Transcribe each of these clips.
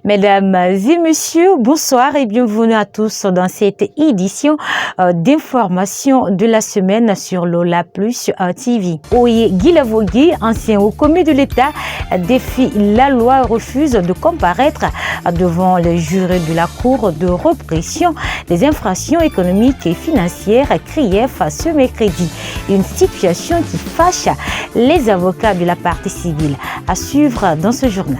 Mesdames et messieurs, bonsoir et bienvenue à tous dans cette édition d'information de la semaine sur Lola Plus TV. Oye Guilavogui, ancien haut commis de l'État, défie la loi et refuse de comparaître devant les jurés de la Cour de répression des infractions économiques et financières CRIEF ce mercredi. Une situation qui fâche les avocats de la partie civile. À suivre dans ce journal.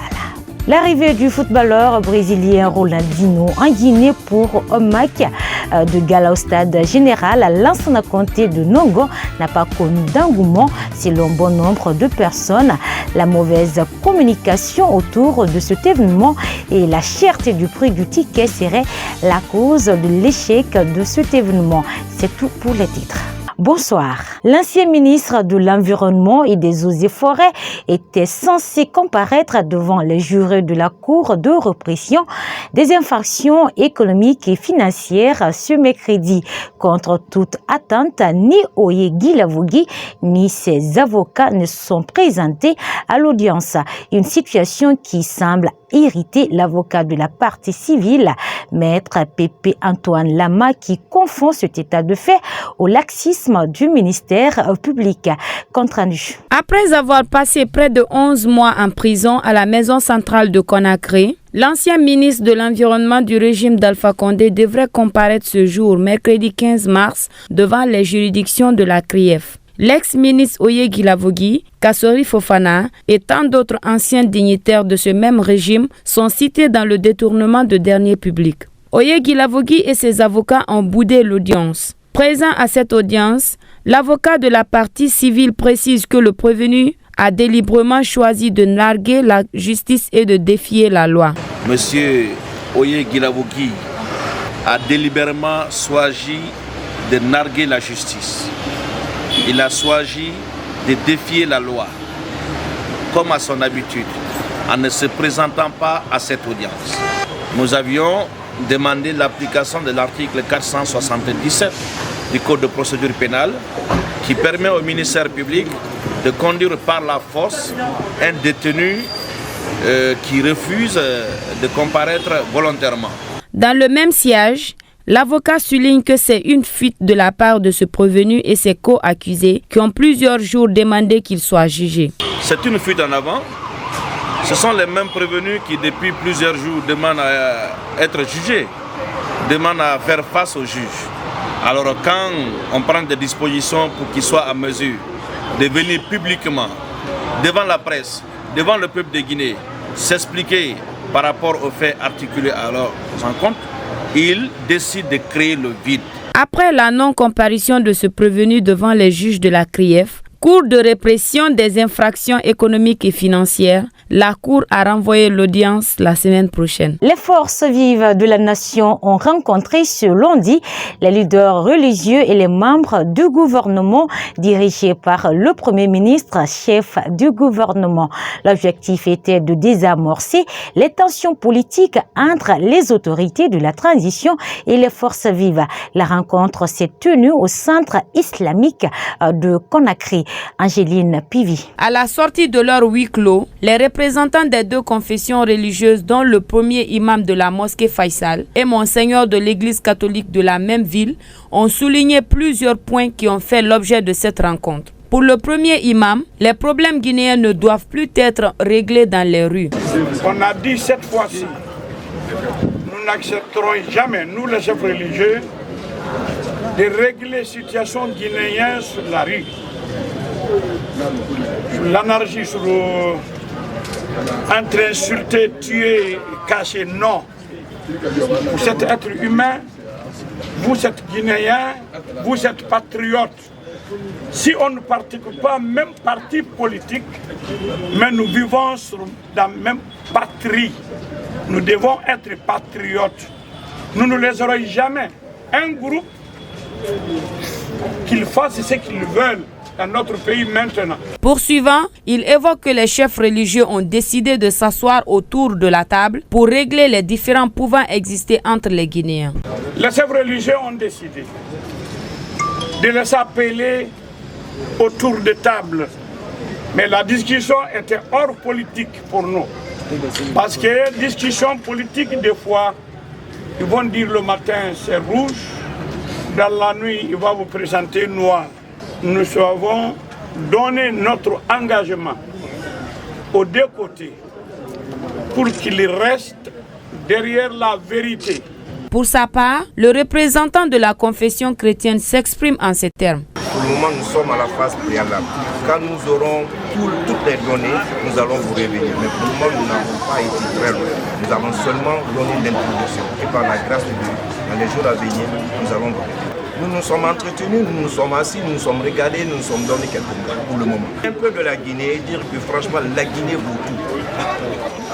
L'arrivée du footballeur brésilien Ronaldinho en Guinée pour un match de gala au stade général à Lansana Conté de Nongo n'a pas connu d'engouement selon bon nombre de personnes. La mauvaise communication autour de cet événement et la cherté du prix du ticket serait la cause de l'échec de cet événement. C'est tout pour les titres. Bonsoir. L'ancien ministre de l'Environnement et des Eaux et Forêts était censé comparaître devant les jurés de la Cour de répression des infractions économiques et financières ce mercredi. Contre toute attente, ni Oye Guilavogui ni ses avocats ne sont présentés à l'audience. Une situation qui semble irriter l'avocat de la partie civile, maître Pépé Antoine Lama, qui confond cet état de fait au laxisme du ministère public. Compte rendu. Après avoir passé près de 11 mois en prison à la maison centrale de Conakry, l'ancien ministre de l'Environnement du régime d'Alpha Condé devrait comparaître ce jour, mercredi 15 mars, devant les juridictions de la CRIEF. L'ex-ministre Oye Guilavogui, Kassori Fofana et tant d'autres anciens dignitaires de ce même régime sont cités dans le détournement de deniers publics. Oye Guilavogui et ses avocats ont boudé l'audience. Présent à cette audience, l'avocat de la partie civile précise que le prévenu a délibérément choisi de narguer la justice et de défier la loi. Monsieur Oye Guilavogui a délibérément choisi de narguer la justice. Il a choisi de défier la loi, comme à son habitude, en ne se présentant pas à cette audience. Nous avions demandé l'application de l'article 477 du Code de procédure pénale qui permet au ministère public de conduire par la force un détenu qui refuse de comparaître volontairement. Dans le même siège, l'avocat souligne que c'est une fuite de la part de ce prévenu et ses co-accusés qui ont plusieurs jours demandé qu'il soit jugé. C'est une fuite en avant. Ce sont les mêmes prévenus qui depuis plusieurs jours demandent à être jugés, demandent à faire face au juge. Alors quand on prend des dispositions pour qu'ils soient à mesure de venir publiquement, devant la presse, devant le peuple de Guinée, s'expliquer par rapport aux faits articulés à leur rencontre, il décide de créer le vide. Après la non-comparution de ce prévenu devant les juges de la CRIEF, Cour de répression des infractions économiques et financières, la Cour a renvoyé l'audience la semaine prochaine. Les forces vives de la nation ont rencontré ce lundi les leaders religieux et les membres du gouvernement dirigé par le Premier ministre, chef du gouvernement. L'objectif était de désamorcer les tensions politiques entre les autorités de la transition et les forces vives. La rencontre s'est tenue au centre islamique de Conakry. Angéline Pivi. À la sortie de leur huis clos, les représentants des deux confessions religieuses, dont le premier imam de la mosquée Faisal et monseigneur de l'église catholique de la même ville, ont souligné plusieurs points qui ont fait l'objet de cette rencontre. Pour le premier imam, les problèmes guinéens ne doivent plus être réglés dans les rues. On a dit cette fois-ci, nous n'accepterons jamais, nous les chefs religieux, de régler la situation guinéenne sur la rue. Sur l'anarchie, sur entre insulter, tuer, cacher, non. Vous êtes être humain, vous êtes guinéen, vous êtes patriote. Si on ne pratique pas même parti politique, mais nous vivons dans la même patrie, nous devons être patriotes. Nous ne les aurons jamais. Un groupe qu'ils fassent ce qu'ils veulent dans notre pays maintenant. Poursuivant, il évoque que les chefs religieux ont décidé de s'asseoir autour de la table pour régler les différends pouvant exister entre les Guinéens. Les chefs religieux ont décidé de les appeler autour de table. Mais la discussion était hors politique pour nous. Parce que discussion politique, des fois, ils vont dire le matin c'est rouge, dans la nuit il va vous présenter noir. Nous avons donné notre engagement aux deux côtés pour qu'il reste derrière la vérité. Pour sa part, le représentant de la confession chrétienne s'exprime en ces termes. Pour le moment, nous sommes à la phase préalable. Quand nous aurons toutes les données, nous allons vous révéler. Mais pour le moment, nous n'avons pas été très loin. Nous avons seulement donné l'introduction. Et par la grâce de Dieu, dans les jours à venir, nous allons vous révéler. Nous nous sommes entretenus, nous nous sommes assis, nous nous sommes regardés, nous nous sommes donnés quelques mots pour le moment. Un peu de la Guinée, dire que franchement, la Guinée vaut tout.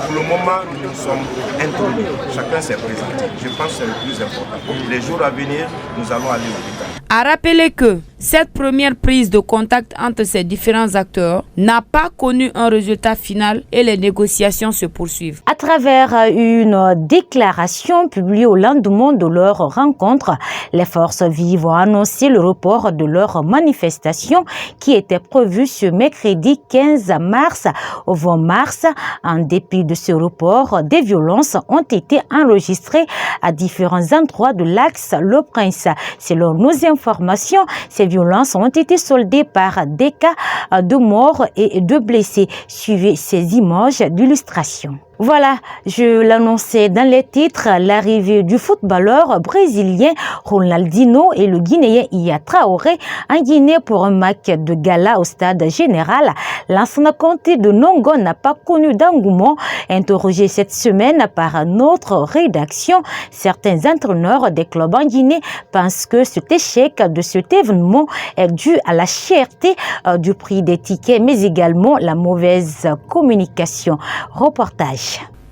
Pour le moment, nous nous sommes introduits. Chacun s'est présenté. Je pense que c'est le plus important. Les jours à venir, nous allons aller au détail. À rappeler que cette première prise de contact entre ces différents acteurs n'a pas connu un résultat final et les négociations se poursuivent. À travers une déclaration publiée au lendemain de leur rencontre, les forces vives ont annoncé le report de leur manifestation qui était prévue ce mercredi 15 mars au 20 mars. En dépit de ce report, des violences ont été enregistrées à différents endroits de l'axe Le Prince. Selon nos informations, ces violences ont été soldées par des cas de morts et de blessés. Suivez ces images d'illustration. Voilà, je l'annonçais dans les titres, l'arrivée du footballeur brésilien Ronaldinho et le Guinéen Yaya Traoré en Guinée pour un match de gala au stade général. L'ancien comté de Nongo n'a pas connu d'engouement. Interrogé cette semaine par notre rédaction, certains entraîneurs des clubs en Guinée pensent que cet échec de cet événement est dû à la cherté du prix des tickets, mais également la mauvaise communication. Reportage.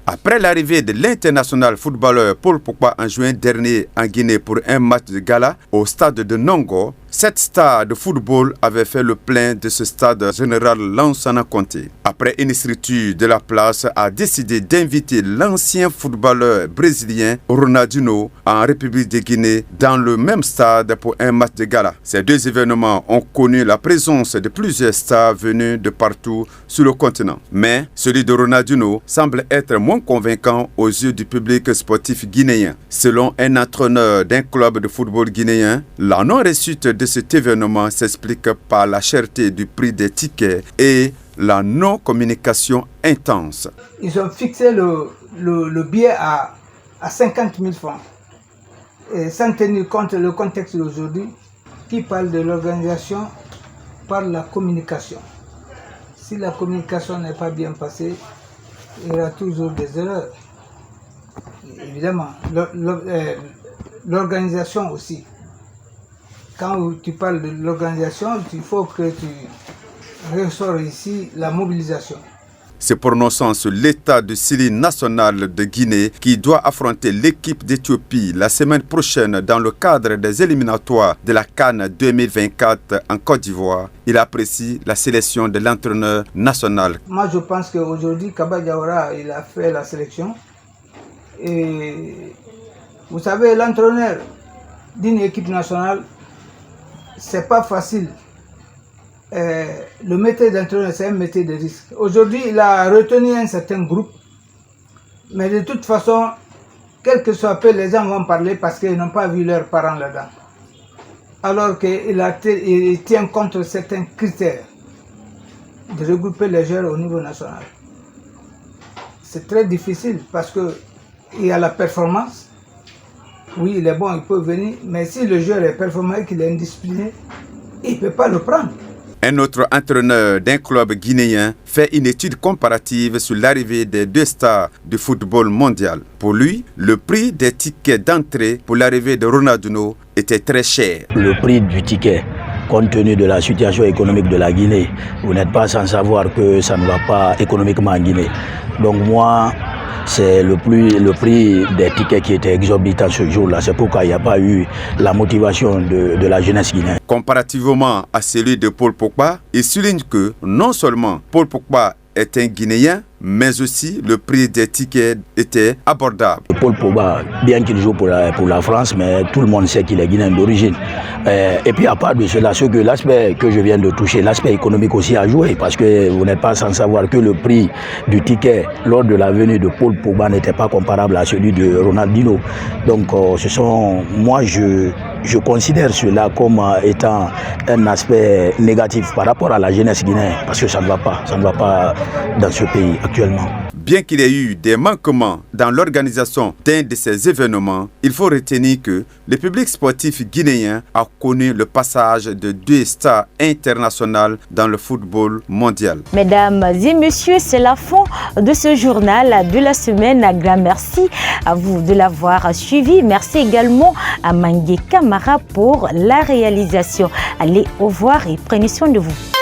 Après l'arrivée de l'international footballeur Paul Pogba en juin dernier en Guinée pour un match de gala au stade de Nongo, cette star de football avait fait le plein de ce stade général Lansana Conté. Après une structure de la place a décidé d'inviter l'ancien footballeur brésilien Ronaldinho en République de Guinée dans le même stade pour un match de gala. Ces deux événements ont connu la présence de plusieurs stars venus de partout sur le continent. Mais celui de Ronaldinho semble être moins convaincant aux yeux du public sportif guinéen. Selon un entraîneur d'un club de football guinéen, la non-réussite de cet événement s'explique par la cherté du prix des tickets et la non-communication intense. Ils ont fixé le billet à 50 000 francs. Et sans tenir compte le contexte d'aujourd'hui, qui parle de l'organisation par la communication. Si la communication n'est pas bien passée, il y aura toujours des erreurs. Évidemment, l'organisation aussi. Quand tu parles de l'organisation, il faut que tu ressors ici la mobilisation. Se prononçant sur l'état de série nationale de Guinée qui doit affronter l'équipe d'Éthiopie la semaine prochaine dans le cadre des éliminatoires de la CAN 2024 en Côte d'Ivoire, il apprécie la sélection de l'entraîneur national. Moi, je pense qu'aujourd'hui, Kaba Diawara, il a fait la sélection. Et vous savez, l'entraîneur d'une équipe nationale, c'est pas facile. Le métier d'entraîneur, c'est un métier de risque. Aujourd'hui, il a retenu un certain groupe, mais de toute façon, quel que soit peu, les gens vont parler parce qu'ils n'ont pas vu leurs parents là-dedans. Alors qu'il tient compte de certains critères de regrouper les joueurs au niveau national. C'est très difficile parce qu'il y a la performance. Oui, il est bon, il peut venir, mais si le joueur est performant et qu'il est indiscipliné, il ne peut pas le prendre. Un autre entraîneur d'un club guinéen fait une étude comparative sur l'arrivée des deux stars du football mondial. Pour lui, le prix des tickets d'entrée pour l'arrivée de Ronaldinho était très cher. Le prix du ticket, compte tenu de la situation économique de la Guinée, vous n'êtes pas sans savoir que ça ne va pas économiquement en Guinée. Donc moi, c'est le prix des tickets qui était exorbitant ce jour-là. C'est pourquoi il n'y a pas eu la motivation de la jeunesse guinéenne. Comparativement à celui de Paul Pogba, il souligne que non seulement Paul Pogba est un Guinéen, mais aussi le prix des tickets était abordable. Paul Pogba, bien qu'il joue pour la France, mais tout le monde sait qu'il est guinéen d'origine. Et puis à part de cela, l'aspect que je viens de toucher, l'aspect économique aussi a joué, parce que vous n'êtes pas sans savoir que le prix du ticket lors de la venue de Paul Pogba n'était pas comparable à celui de Ronaldinho. Donc moi je considère cela comme étant un aspect négatif par rapport à la jeunesse guinéenne, parce que ça ne va pas dans ce pays actuellement. Bien qu'il y ait eu des manquements dans l'organisation d'un de ces événements, il faut retenir que le public sportif guinéen a connu le passage de 2 stars internationales dans le football mondial. Mesdames et messieurs, c'est la fin de ce journal de la semaine. Un grand merci à vous de l'avoir suivi. Merci également à Mangué Camara pour la réalisation. Allez, au revoir et prenez soin de vous.